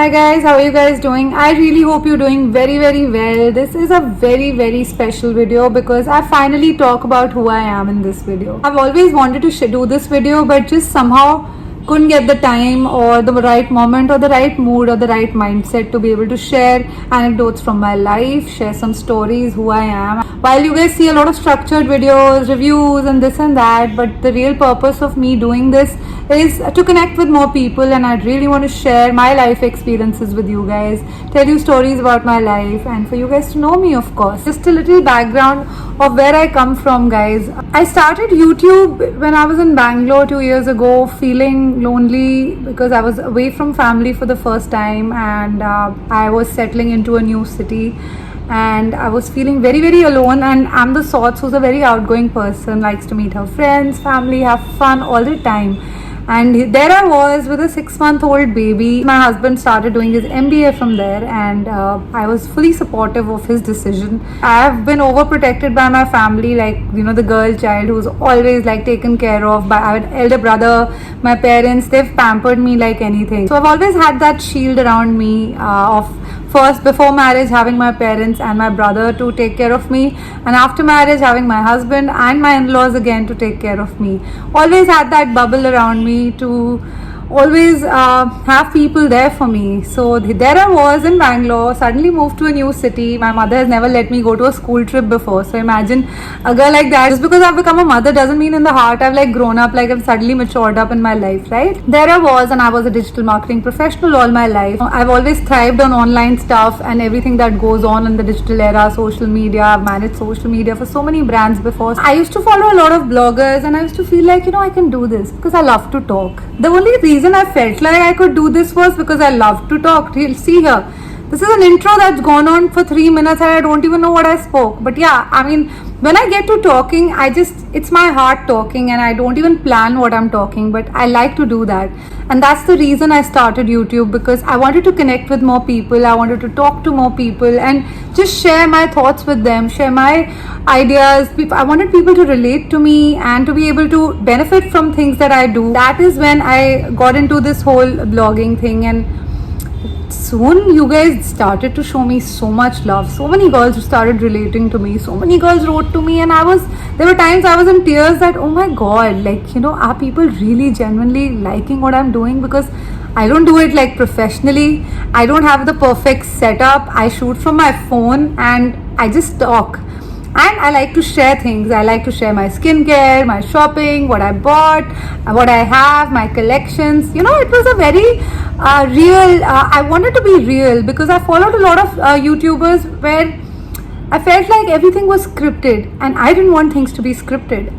Hi guys, how are you guys doing? I really hope you're doing very well. This is a very special video because I finally talk about who I am in this video. I've always wanted to do this video but just somehow couldn't get the time or the right moment or the right mood or the right mindset to be able to share anecdotes from my life, share some stories, who I am. While you guys see a lot of structured videos, reviews and this and that, but the real purpose of me doing this is to connect with more people, and I really want to share my life experiences with you guys, tell you stories about my life, and for you guys to know me, of course. Just a little background of where I come from, guys. I started YouTube when I was in Bangalore 2 years ago, feeling lonely because I was away from family for the first time, and I was settling into a new city, and I was feeling very alone. And I'm the sort who's a very outgoing person, likes to meet her friends, family, have fun all the time. And there I was with a 6-month-old baby. My husband started doing his MBA from there, and I was fully supportive of his decision. I have been overprotected by my family, like, you know, the girl child who's always like taken care of by. I have an elder brother, my parents, they've pampered me like anything. So I've always had that shield around me of first, before marriage, having my parents and my brother to take care of me, and after marriage having my husband and my in-laws again to take care of me. Always had that bubble around me to always have people there for me. So there I was in Bangalore, suddenly moved to a new city. My mother has never let me go to a school trip before, so imagine a girl like that. Just because I've become a mother doesn't mean in the heart I've like grown up, like I've suddenly matured up in my life, right? There I was, and I was a digital marketing professional all my life. I've always thrived on online stuff and everything that goes on in the digital era, social media. I've managed social media for so many brands before. I used to follow a lot of bloggers, and I used to feel like, you know, I can do this because I love to talk. The only reason I felt like I could do this was because I love to talk. See here, this is an intro that's gone on for 3 minutes and I don't even know what I spoke. But yeah, I mean, when I get to talking, it's my heart talking, and I don't even plan what I'm talking, but I like to do that. And that's the reason I started YouTube, because I wanted to connect with more people. I wanted to talk to more people and just share my thoughts with them, share my ideas. I wanted people to relate to me and to be able to benefit from things that I do. That is when I got into this whole blogging thing, and soon you guys started to show me so much love. So many girls started relating to me, so many girls wrote to me, and there were times I was in tears that, oh my god, like, you know, are people really genuinely liking what I'm doing? Because I don't do it like professionally. I don't have the perfect setup. I shoot from my phone and I just talk. And I like to share things. I like to share my skincare, my shopping, what I bought, what I have, my collections. You know, it was a very real, I wanted to be real because I followed a lot of YouTubers where I felt like everything was scripted, and I didn't want things to be scripted.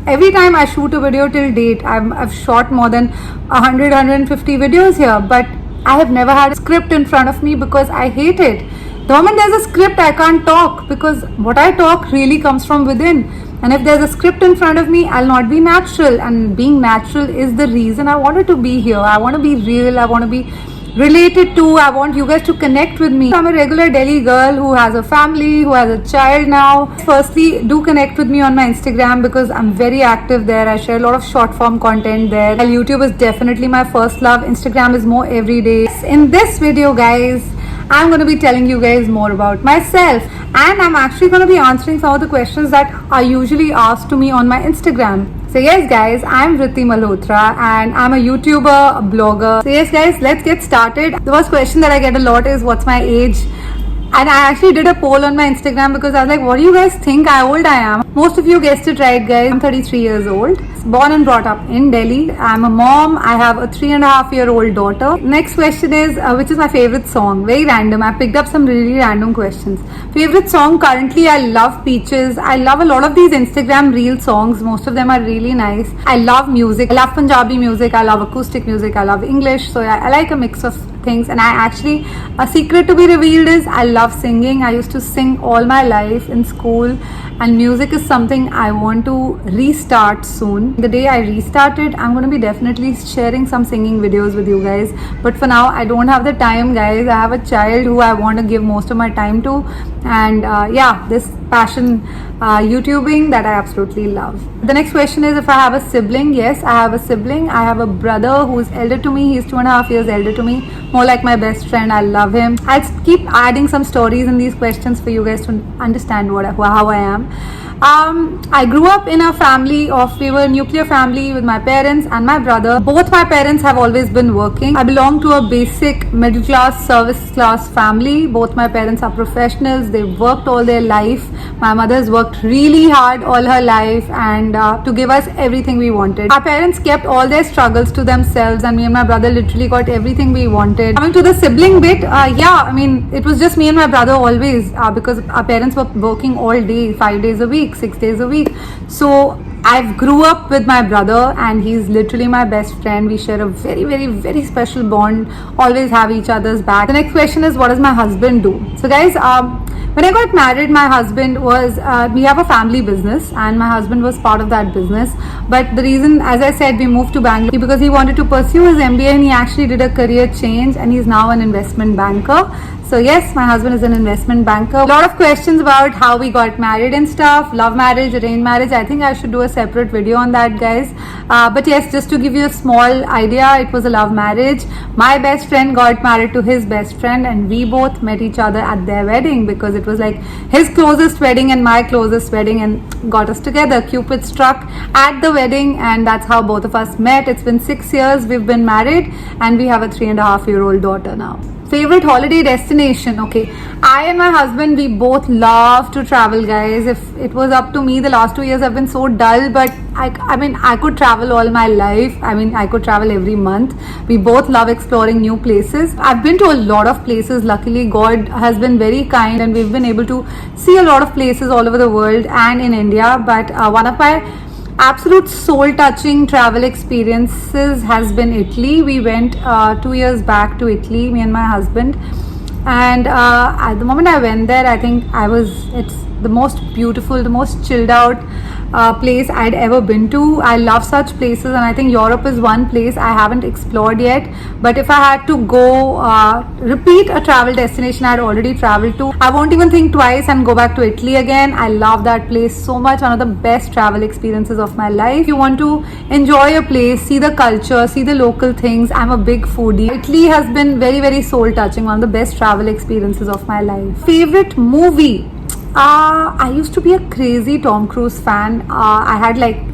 Every time I shoot a video till date, I've shot more than 150 videos here, but I have never had a script in front of me because I hate it. The moment there's a script, I can't talk, because what I talk really comes from within. And if there's a script in front of me, I'll not be natural. And being natural is the reason I wanted to be here. I want to be real. I want to be related to. I want you guys to connect with me. I'm a regular Delhi girl who has a family, who has a child now. Firstly, do connect with me on my Instagram because I'm very active there. I share a lot of short form content there. While YouTube is definitely my first love, Instagram is more everyday. In this video, guys, I'm going to be telling you guys more about myself, and I'm actually going to be answering some of the questions that are usually asked to me on my Instagram. So yes guys, I'm Vriti Malhotra and I'm a YouTuber, a blogger. So yes guys, let's get started. The first question that I get a lot is, what's my age? And I actually did a poll on my Instagram because I was like, what do you guys think how old I am? Most of you guessed it right, guys. I'm 33 years old. Born and brought up in Delhi. I'm a mom. I have a 3.5-year-old daughter. Next question is, which is my favorite song? Very random. I picked up some really random questions. Favorite song? Currently, I love Peaches. I love a lot of these Instagram reel songs. Most of them are really nice. I love music. I love Punjabi music. I love acoustic music. I love English. So I like a mix of things. And I actually, a secret to be revealed is, I love singing. I used to sing all my life in school, and music is something I want to restart soon. The day I restarted, I'm going to be definitely sharing some singing videos with you guys, but for now I don't have the time, guys. I have a child who I want to give most of my time to, and yeah, this passion, YouTubing, that I absolutely love. The next question is if I have a sibling. Yes, I have a sibling. I have a brother who's elder to me. He's 2.5 years elder to me. more like my best friend. I love him. I'll keep adding some stories in these questions for you guys to understand how I am. I grew up in a family we were a nuclear family with my parents and my brother. Both my parents have always been working. I belong to a basic middle class, service class family. Both my parents are professionals. They've worked all their life. My mother has worked really hard all her life and to give us everything we wanted. Our parents kept all their struggles to themselves, and me and my brother literally got everything we wanted. Coming to the sibling bit, it was just me and my brother always because our parents were working all day, 5 days a week, 6 days a week. So I've grew up with my brother and he's literally my best friend. We share a very, very, very special bond, always have each other's back. The next question is, what does my husband do? So guys, when I got married, my husband was, we have a family business and my husband was part of that business. But the reason, as I said, we moved to Bangalore because he wanted to pursue his MBA and he actually did a career change and he's now an investment banker. So yes, my husband is an investment banker. A lot of questions about how we got married and stuff, love marriage, arranged marriage. I think I should do a separate video on that, guys. But yes, just to give you a small idea, it was a love marriage. My best friend got married to his best friend and we both met each other at their wedding because it was like his closest wedding and my closest wedding and got us together. Cupid struck at the wedding and that's how both of us met. It's been 6 years we've been married and we have a 3.5-year-old daughter now. Favorite holiday destination? Okay, I and my husband, we both love to travel, guys. If it was up to me, the last 2 years have been so dull, but I could travel all my life. I could travel every month. We both love exploring new places. I've been to a lot of places. Luckily, God has been very kind and we've been able to see a lot of places all over the world and in India. But one of my absolute soul-touching travel experiences has been Italy. We went 2 years back to Italy, me and my husband, and at the moment I went there, I think it's the most beautiful, the most chilled out place I'd ever been to. I love such places and I think Europe is one place I haven't explored yet. But if I had to go repeat a travel destination I'd already traveled to, I won't even think twice and go back to Italy again. I love that place so much. One of the best travel experiences of my life. If you want to enjoy a place, see the culture, see the local things, I'm a big foodie. Italy has been very, very soul touching. One of the best travel experiences of my life. Favorite movie? I used to be a crazy Tom Cruise fan. I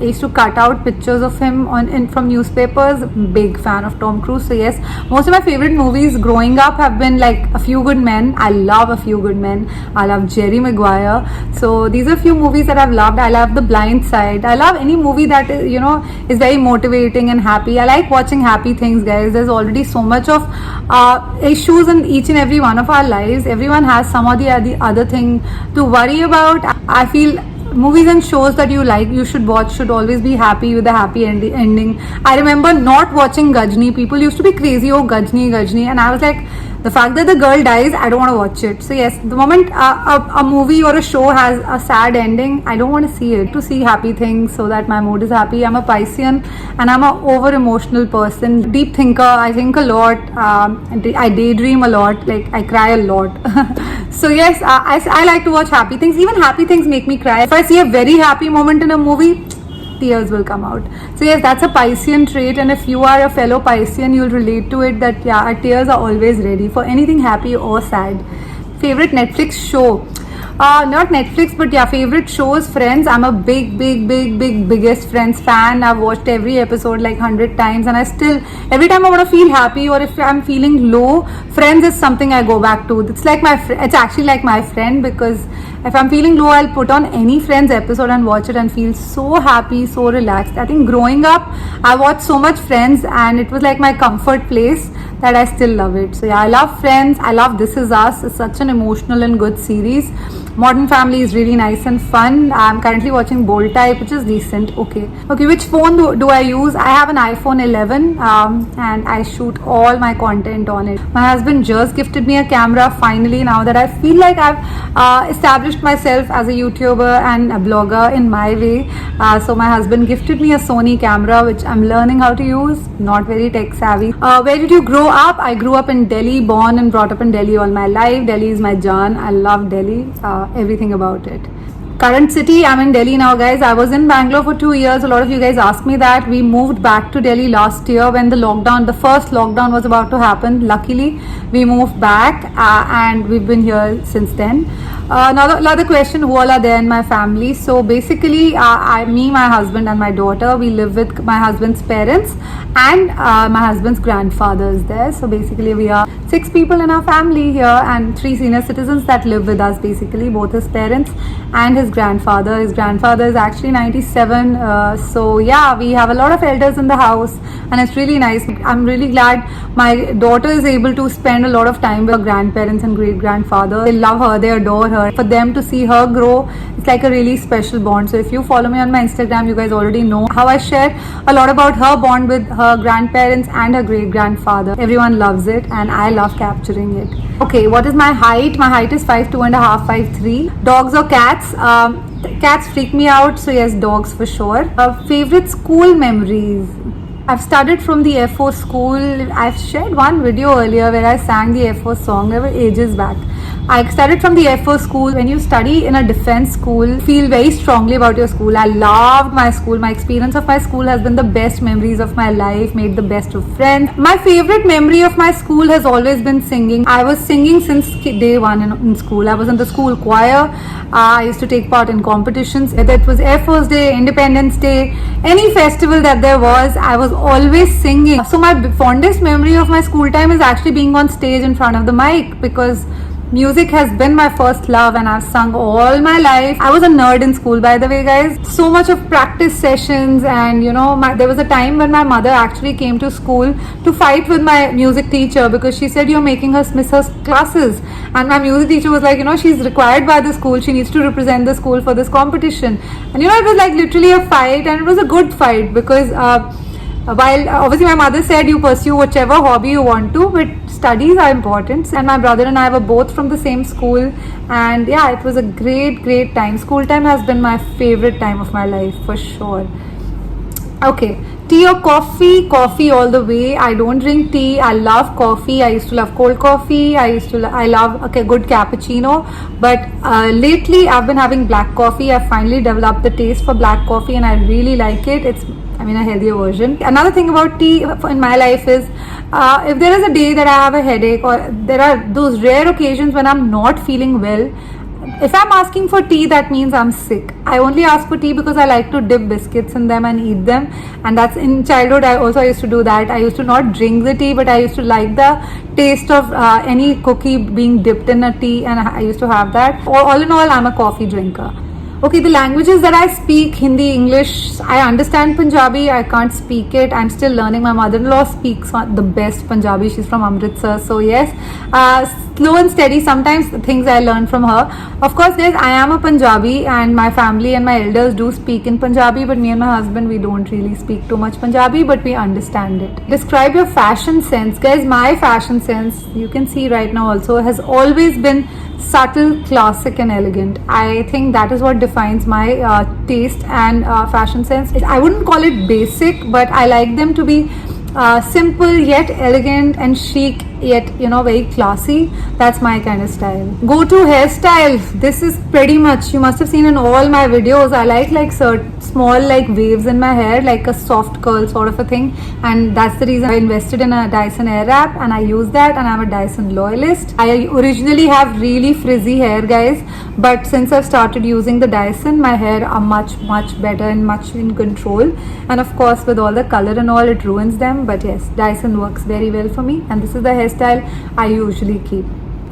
used to cut out pictures of him from newspapers. Big fan of Tom Cruise. So yes, most of my favorite movies growing up have been like A Few Good Men. I love A Few Good Men. I love Jerry Maguire. So these are a few movies that I've loved. I love The Blind Side. I love any movie that is very motivating and happy. I like watching happy things, guys. There's already so much of issues in each and every one of our lives. Everyone has some or the other thing to worry about. I feel movies and shows that you like, you should watch, should always be happy with a happy ending. I remember not watching Gajni. People used to be crazy, oh Gajni, and I was like, the fact that the girl dies, I don't want to watch it. So yes, the moment a movie or a show has a sad ending, I don't want to see it. To see happy things so that my mood is happy. I'm a Piscean and I'm a over emotional person, deep thinker. I think a lot. I daydream a lot. Like I cry a lot. So yes, I like to watch happy things. Even happy things make me cry. If I see a very happy moment in a movie, tears will come out. So yes, that's a Piscean trait, and if you are a fellow Piscean, you'll relate to it that yeah, our tears are always ready for anything happy or sad. Favorite Netflix show? Not Netflix, but yeah, favorite shows, Friends. I'm a biggest Friends fan. I've watched every episode like 100 times and I still, every time I want to feel happy or if I'm feeling low, Friends is something I go back to. It's like it's actually like my friend, because if I'm feeling low, I'll put on any Friends episode and watch it and feel so happy, so relaxed. I think growing up, I watched so much Friends and it was like my comfort place that I still love it. So yeah, I love Friends. I love This Is Us. It's such an emotional and good series. Modern Family is really nice and fun. I'm currently watching Bold Type, which is decent. Okay, which phone do I use? I have an iPhone 11 and I shoot all my content on it. My husband just gifted me a camera finally, now that I feel like I've established myself as a YouTuber and a blogger in my way. So my husband gifted me a Sony camera, which I'm learning how to use. Not very tech savvy. Where did you grow up? I grew up in Delhi, born and brought up in Delhi all my life. Delhi is my jaan. I love Delhi. Everything about it. Current city, I'm in Delhi now, guys. I was in Bangalore for 2 years. A lot of you guys asked me that. We moved back to Delhi last year when the first lockdown was about to happen. Luckily, we moved back and we've been here since then. Another question, who all are there in my family? So basically, me, my husband and my daughter, we live with my husband's parents and my husband's grandfather is there. So basically, we are 6 people in our family here and 3 senior citizens that live with us, basically, both his parents and his grandfather. His grandfather is actually 97. So yeah, we have a lot of elders in the house and it's really nice. I'm really glad my daughter is able to spend a lot of time with her grandparents and great grandfather. They love her, they adore her. For them to see her grow, it's like a really special bond. So if you follow me on my Instagram, you guys already know how I share a lot about her bond with her grandparents and her great grandfather. Everyone loves it and I love capturing it. Okay, what is my height? My height is 5'2.5", 5'3". Dogs or cats? Cats freak me out, so yes, dogs for sure. Favorite school memories? I've started from the Air Force school. I've shared one video earlier where I sang the Air Force song. They were ages back. I started from the Air Force school. When you study in a defense school, feel very strongly about your school. I loved my school. My experience of my school has been the best memories of my life, made the best of friends. My favorite memory of my school has always been singing. I was singing since day one in school. I was in the school choir. I used to take part in competitions. Whether it was Air Force Day, Independence Day, any festival that there was, I was always singing. So my fondest memory of my school time is actually being on stage in front of the mic, because music has been my first love and I've sung all my life. I was a nerd in school, by the way, guys. So much of practice sessions, and there was a time when my mother actually came to school to fight with my music teacher because she said, you're making her miss her classes. And my music teacher was like, she's required by the school, she needs to represent the school for this competition. And it was like literally a fight, and it was a good fight because while obviously my mother said you pursue whichever hobby you want to, but studies are important. And my brother and I were both from the same school, and yeah, it was a great time. School time has been my favorite time of my life for sure. Okay, tea or coffee? Coffee all the way. I don't drink tea. I love coffee. I used to love cold coffee. I love a good cappuccino, but lately I've been having black coffee. I finally developed the taste for black coffee and I really like it. It's a healthier version. Another thing about tea in my life is if there is a day that I have a headache, or there are those rare occasions when I'm not feeling well, if I'm asking for tea, that means I'm sick. I only ask for tea because I like to dip biscuits in them and eat them, and that's in childhood. I used to do that. I used to not drink the tea, but I used to like the taste of any cookie being dipped in a tea, and I used to have that. All in all, I'm a coffee drinker. Okay, the languages that I speak, Hindi, English. I understand Punjabi, I can't speak it. I'm still learning. My mother-in-law speaks the best Punjabi. She's from Amritsar. So yes, slow and steady. Sometimes the things I learn from her. Of course, guys, I am a Punjabi and my family and my elders do speak in Punjabi, but me and my husband, we don't really speak too much Punjabi, but we understand it. Describe your fashion sense. Guys, my fashion sense, you can see right now also, has always been subtle, classic and elegant. I think that is what defines my taste and fashion sense. I wouldn't call it basic, but I like them to be simple yet elegant and chic yet very classy. That's my kind of style. Go to hairstyle. This is pretty much, you must have seen in all my videos, I like small waves in my hair, like a soft curl sort of a thing, and that's the reason I invested in a Dyson Airwrap and I use that, and I'm a Dyson loyalist. I originally have really frizzy hair, guys, but since I've started using the Dyson, my hair are much better and much in control, and of course with all the color and all, it ruins them, but yes, Dyson works very well for me, and this is the hairstyle I usually keep.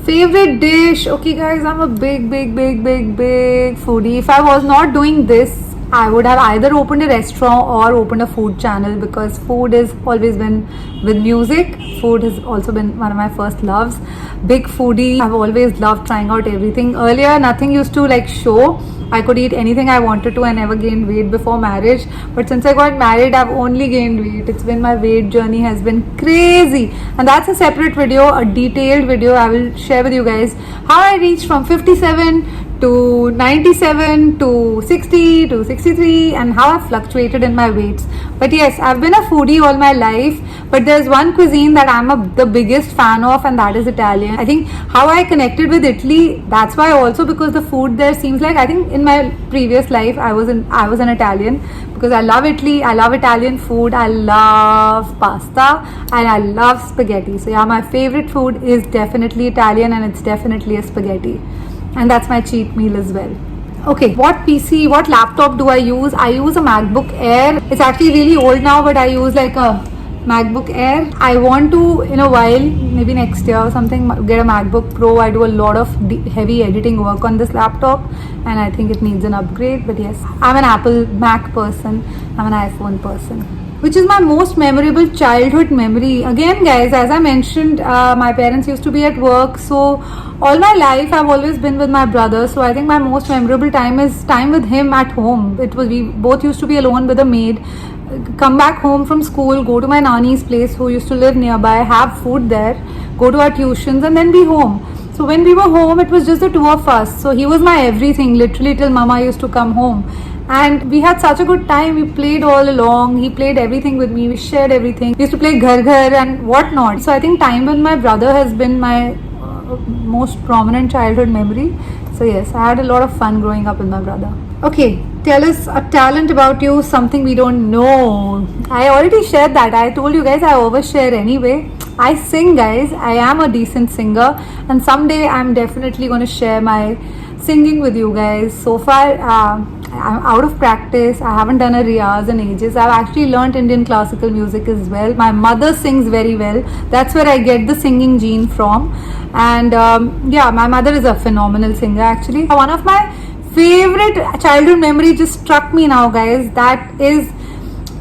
Favorite dish? Okay guys, I'm a big foodie. If I was not doing this, I would have either opened a restaurant or opened a food channel, because food has always been with music. Food has also been one of my first loves. Big foodie. I've always loved trying out everything. Earlier, nothing used to show. I could eat anything I wanted to. I never gained weight before marriage, but since I got married, I've only gained weight. It's been, my weight journey has been crazy, and that's a separate video, a detailed video I will share with you guys, how I reached from 57 to 97 to 60 to 63, and how I've fluctuated in my weights. But yes, I've been a foodie all my life, but there's one cuisine that the biggest fan of, and that is Italian. I think how I connected with Italy, that's why also, because the food there seems like, I think in my previous life I was an Italian, because I love Italy, I love Italian food, I love pasta and I love spaghetti. So yeah, my favorite food is definitely Italian, and it's definitely a spaghetti, and that's my cheat meal as well. Okay, what laptop do I use? I use a MacBook Air. It's actually really old now, but I use like a MacBook Air. I want to, in a while, maybe next year or something, get a MacBook Pro. I do a lot of heavy editing work on this laptop, and I think it needs an upgrade. But yes, I'm an Apple Mac person, I'm an iPhone person. Which is my most memorable childhood memory? Again, guys, as I mentioned, my parents used to be at work, so all my life I've always been with my brother. So I think my most memorable time is time with him at home. We both used to be alone with a maid, come back home from school, go to my nanny's place who used to live nearby, have food there, go to our tuitions, and then be home. So when we were home, it was just the two of us. So he was my everything, literally, till mama used to come home. And we had such a good time. We played all along. He played everything with me. We shared everything. We used to play ghar ghar and whatnot. So I think time with my brother has been my most prominent childhood memory. So yes, I had a lot of fun growing up with my brother. Okay, tell us a talent about you, something we don't know. I already shared that. I told you guys I overshare anyway. I sing, guys. I am a decent singer, and someday I'm definitely going to share my singing with you guys. So far, I'm out of practice. I haven't done a riyaz in ages. I've actually learnt Indian classical music as well. My mother sings very well. That's where I get the singing gene from. And yeah, my mother is a phenomenal singer actually. One of my favorite childhood memory just struck me now, guys. That is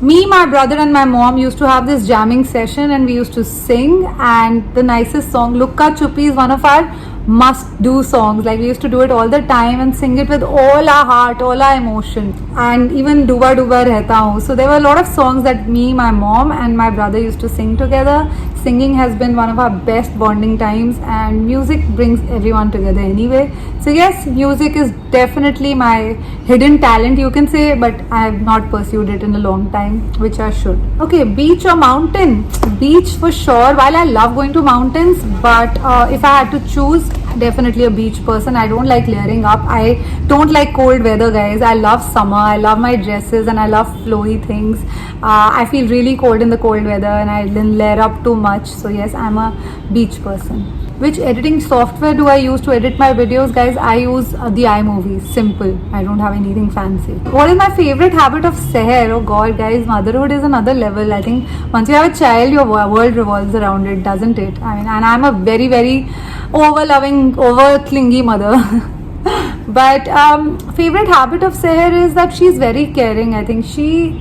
me, my brother and my mom used to have this jamming session, and we used to sing, and the nicest song, Lukka Chuppi, is one of our must do songs. Like, we used to do it all the time and sing it with all our heart, all our emotion, and even Duba Duba Rehta Hu. So there were a lot of songs that me, my mom and my brother used to sing together. Singing has been one of our best bonding times, and music brings everyone together anyway. So yes, music is definitely my hidden talent, you can say, but I have not pursued it in a long time, which I should. Okay, beach or mountain? Beach for sure. While I love going to mountains, but if I had to choose, definitely a beach person. I don't like layering up. I don't like cold weather, guys. I love summer. I love my dresses and I love flowy things. I feel really cold in the cold weather, and I didn't layer up too much. So yes, I'm a beach person. Which editing software do I use to edit my videos, guys? I use the iMovie. Simple. I don't have anything fancy. What is my favorite habit of Seher? Oh god, guys, motherhood is another level. I think once you have a child, your world revolves around it, doesn't it? I mean, and I'm a very, very over-loving, over-clingy mother. But favorite habit of Seher is that she's very caring. I think she's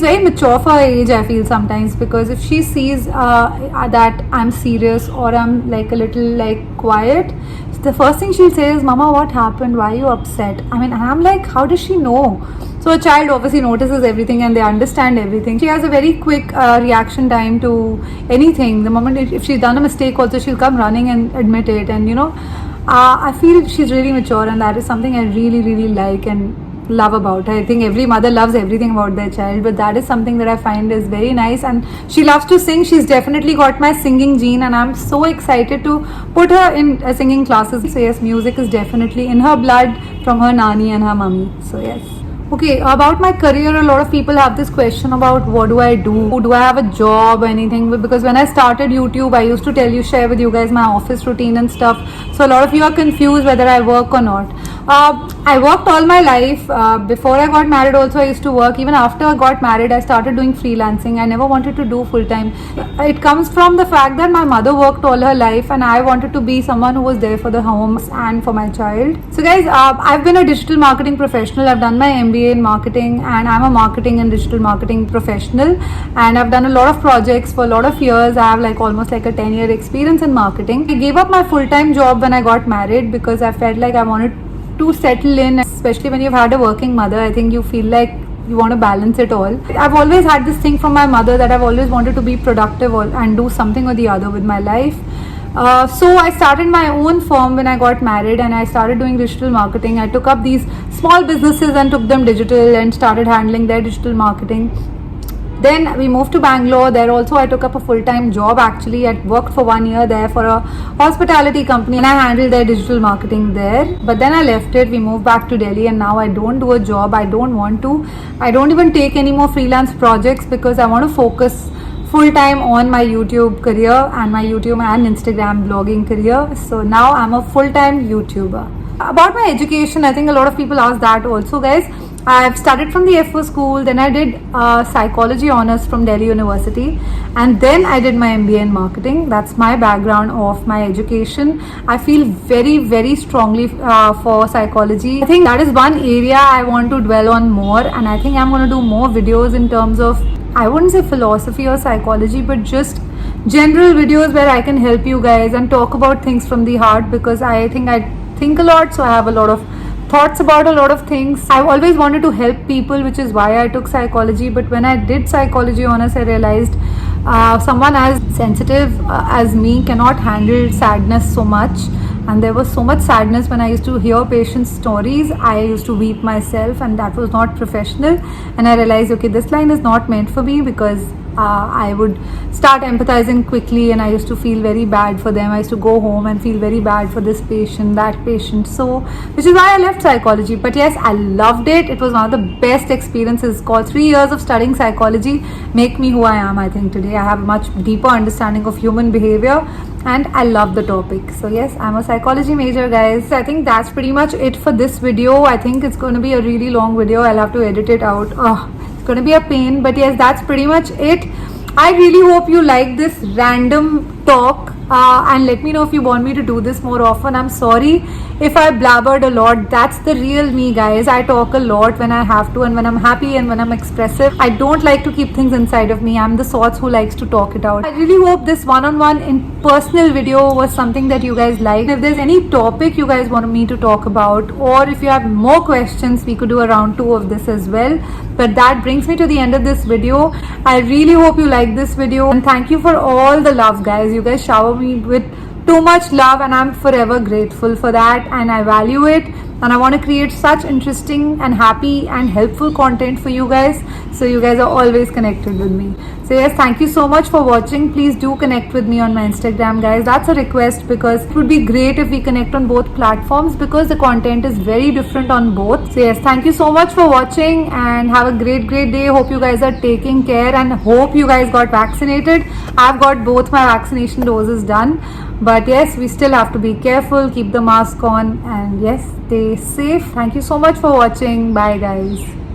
very mature for her age, I feel sometimes, because if she sees that I'm serious or I'm like a little like quiet, the first thing she'll say is, Mama, what happened? Why are you upset? I mean, I'm like, how does she know? So a child obviously notices everything and they understand everything. She has a very quick reaction time to anything. The moment if she's done a mistake also, she'll come running and admit it. And you know, I feel she's really mature, and that is something I really, really like and love about her. I think every mother loves everything about their child, but that is something that I find is very nice. And she loves to sing. She's definitely got my singing gene, and I'm so excited to put her in singing classes. So yes, music is definitely in her blood from her nanny and her mummy. So yes. Okay, about my career, a lot of people have this question about what do I do? Do I have a job or anything? Because when I started YouTube, I used to share with you guys my office routine and stuff. So a lot of you are confused whether I work or not. I worked all my life. Before I got married also, I used to work. Even after I got married, I started doing freelancing. I never wanted to do full time. It comes from the fact that my mother worked all her life, and I wanted to be someone who was there for the homes and for my child. So guys, I've been a digital marketing professional. I've done my MBA in marketing, and I'm a marketing and digital marketing professional, and I've done a lot of projects for a lot of years. I have like almost like a 10-year experience in marketing. I gave up my full-time job when I got married because I felt like I wanted to settle in, especially when you've had a working mother. I think you feel like you want to balance it all. I've always had this thing from my mother that I've always wanted to be productive and do something or the other with my life. So I started my own firm when I got married, and I started doing digital marketing. I took up these small businesses and took them digital and started handling their digital marketing. Then we moved to Bangalore. There also I took up a full-time job. Actually, I worked for 1 year there for a hospitality company, and I handled their digital marketing there. But then I left it. We moved back to Delhi, and now I don't do a job. I don't want to. I don't even take any more freelance projects because I want to focus full-time on my YouTube career and my YouTube and Instagram blogging career. So now I'm a full-time YouTuber. About my education, I think a lot of people ask that also, guys. I've started from the FO school, then I did psychology honors from Delhi University, and then I did my MBA in marketing. That's my background of my education. I feel very, very strongly for psychology. I think that is one area I want to dwell on more, and I think I'm going to do more videos in terms of, I wouldn't say philosophy or psychology, but just general videos where I can help you guys and talk about things from the heart, because I think a lot, so I have a lot of thoughts about a lot of things. I've always wanted to help people, which is why I took psychology. But when I did psychology honors, I realized someone as sensitive as me cannot handle sadness so much. And there was so much sadness when I used to hear patients' stories. I used to weep myself, and that was not professional. And I realized, okay, this line is not meant for me, because I would start empathizing quickly, and I used to feel very bad for them. I used to go home and feel very bad for this patient, that patient. So, which is why I left psychology. But yes, I loved it. It was one of the best experiences. Called 3 years of studying psychology make me who I am, I think, today. I have a much deeper understanding of human behavior, and I love the topic. So yes, I'm a psychology major, guys. I think that's pretty much it for this video. I think it's going to be a really long video. I'll have to edit it out. It's going to be a pain, but yes, that's pretty much it. I really hope you like this random talk, and let me know if you want me to do this more often. I'm sorry if I blabbered a lot. That's the real me, guys. I talk a lot when I have to, and when I'm happy and when I'm expressive. I don't like to keep things inside of me. I'm the sort who likes to talk it out. I really hope this one-on-one in personal video was something that you guys liked. If there's any topic you guys want me to talk about, or if you have more questions, we could do a round 2 of this as well. But that brings me to the end of this video. I really hope you like this video, and thank you for all the love, guys. You guys shower me with too much love, and I'm forever grateful for that, and I value it, and I want to create such interesting and happy and helpful content for you guys, so you guys are always connected with me. So yes, thank you so much for watching. Please do connect with me on my Instagram, guys. That's a request, because it would be great if we connect on both platforms, because the content is very different on both. So yes, thank you so much for watching, and have a great day. Hope you guys are taking care, and hope you guys got vaccinated. I've got both my vaccination doses done, but yes, we still have to be careful, keep the mask on, and yes, stay safe. Thank you so much for watching. Bye, guys.